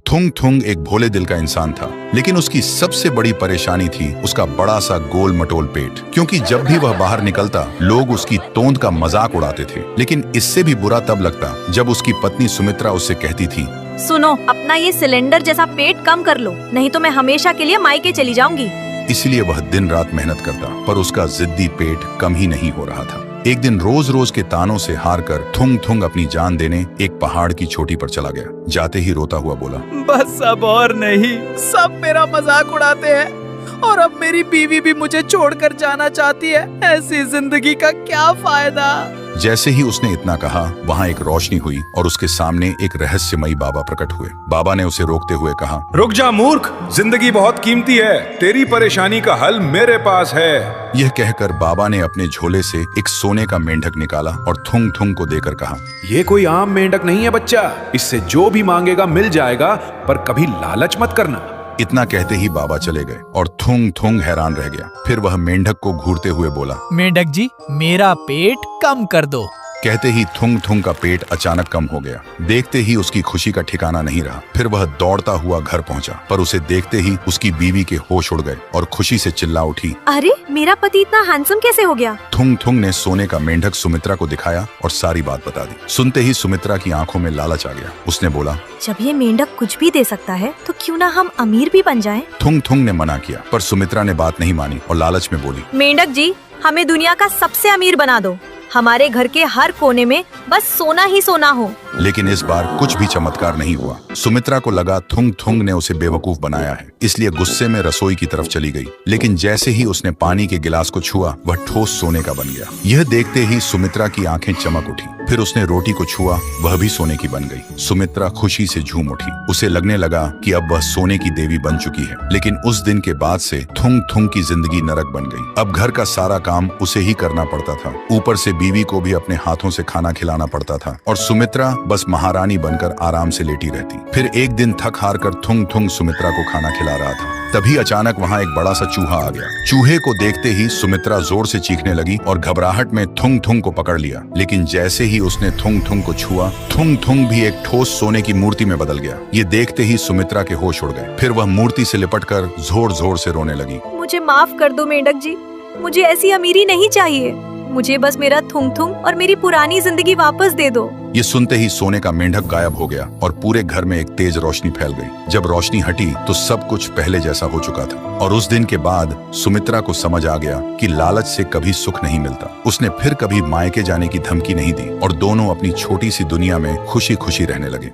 थुंग थुंग एक भोले दिल का इंसान था, लेकिन उसकी सबसे बड़ी परेशानी थी उसका बड़ा सा गोल मटोल पेट। क्योंकि जब भी वह बाहर निकलता लोग उसकी तोंद का मजाक उड़ाते थे। लेकिन इससे भी बुरा तब लगता जब उसकी पत्नी सुमित्रा उससे कहती थी, सुनो, अपना ये सिलेंडर जैसा पेट कम कर लो, नहीं तो मैं हमेशा के लिए मायके चली जाऊंगी। इसलिए वह दिन रात मेहनत करता, पर उसका जिद्दी पेट कम ही नहीं हो रहा था। एक दिन रोज रोज के तानों से हार कर थुंग थुंग अपनी जान देने एक पहाड़ की चोटी पर चला गया। जाते ही रोता हुआ बोला, बस अब और नहीं, सब मेरा मजाक उड़ाते हैं और अब मेरी बीवी भी मुझे छोड़कर जाना चाहती है। ऐसी जिंदगी का क्या फायदा। जैसे ही उसने इतना कहा, वहाँ एक रोशनी हुई और उसके सामने एक रहस्यमयी बाबा प्रकट हुए। बाबा ने उसे रोकते हुए कहा, रुक जा मूर्ख, जिंदगी बहुत कीमती है, तेरी परेशानी का हल मेरे पास है। यह कहकर बाबा ने अपने झोले से एक सोने का मेंढक निकाला और थुंग थुंग को देकर कहा, ये कोई आम मेंढक नहीं है बच्चा, इससे जो भी मांगेगा मिल जाएगा, पर कभी लालच मत करना। इतना कहते ही बाबा चले गए और थुंग थुंग हैरान रह गया। फिर वह मेंढक को घूरते हुए बोला, मेंढक जी, मेरा पेट कम कर दो। कहते ही थुंग थुंग का पेट अचानक कम हो गया। देखते ही उसकी खुशी का ठिकाना नहीं रहा। फिर वह दौड़ता हुआ घर पहुंचा, पर उसे देखते ही उसकी बीवी के होश उड़ गए और खुशी से चिल्ला उठी, अरे, मेरा पति इतना हैंडसम कैसे हो गया? थुंग थुंग ने सोने का मेंढक सुमित्रा को दिखाया और सारी बात बता दी। सुनते ही सुमित्रा की आंखों में लालच आ गया। उसने बोला, जब ये मेंढक कुछ भी दे सकता है तो क्यों ना हम अमीर भी बन जाएं? थुंग थुंग ने मना किया, पर सुमित्रा ने बात नहीं मानी और लालच में बोली, मेंढक जी, हमें दुनिया का सबसे अमीर बना दो। हमारे घर के हर कोने में बस सोना ही सोना हो। लेकिन इस बार कुछ भी चमत्कार नहीं हुआ। सुमित्रा को लगा थुंग थुंग ने उसे बेवकूफ बनाया है, इसलिए गुस्से में रसोई की तरफ चली गई। लेकिन जैसे ही उसने पानी के गिलास को छुआ, वह ठोस सोने का बन गया। यह देखते ही सुमित्रा की आंखें चमक उठी। फिर उसने रोटी को छुआ, वह भी सोने की बन गई। सुमित्रा खुशी से झूम उठी। उसे लगने लगा कि अब वह सोने की देवी बन चुकी है। लेकिन उस दिन के बाद से थुंग थुंग की जिंदगी नरक बन गई। अब घर का सारा काम उसे ही करना पड़ता था। ऊपर से बीवी को भी अपने हाथों से खाना खिलाना पड़ता था और सुमित्रा बस महारानी बनकर आराम से लेटी रहती। फिर एक दिन थक हार कर थुंग थुंग सुमित्रा को खाना खिला रहा था। तभी अचानक वहाँ एक बड़ा सा चूहा आ गया। चूहे को देखते ही सुमित्रा जोर से चीखने लगी और घबराहट में थुंग थुंग को पकड़ लिया। लेकिन जैसे ही उसने थुंग थुंग को छुआ, थुंग थुंग भी एक ठोस सोने की मूर्ति में बदल गया। ये देखते ही सुमित्रा के होश उड़ गए। फिर वह मूर्ति से लिपटकर जोर जोर से रोने लगी। मुझे माफ कर दो मेंढक जी, मुझे ऐसी अमीरी नहीं चाहिए। मुझे बस मेरा थुंग थुंग और मेरी पुरानी जिंदगी वापस दे दो। ये सुनते ही सोने का मेंढक गायब हो गया और पूरे घर में एक तेज रोशनी फैल गई। जब रोशनी हटी तो सब कुछ पहले जैसा हो चुका था। और उस दिन के बाद सुमित्रा को समझ आ गया कि लालच से कभी सुख नहीं मिलता। उसने फिर कभी मायके जाने की धमकी नहीं दी और दोनों अपनी छोटी सी दुनिया में खुशी खुशी रहने लगे।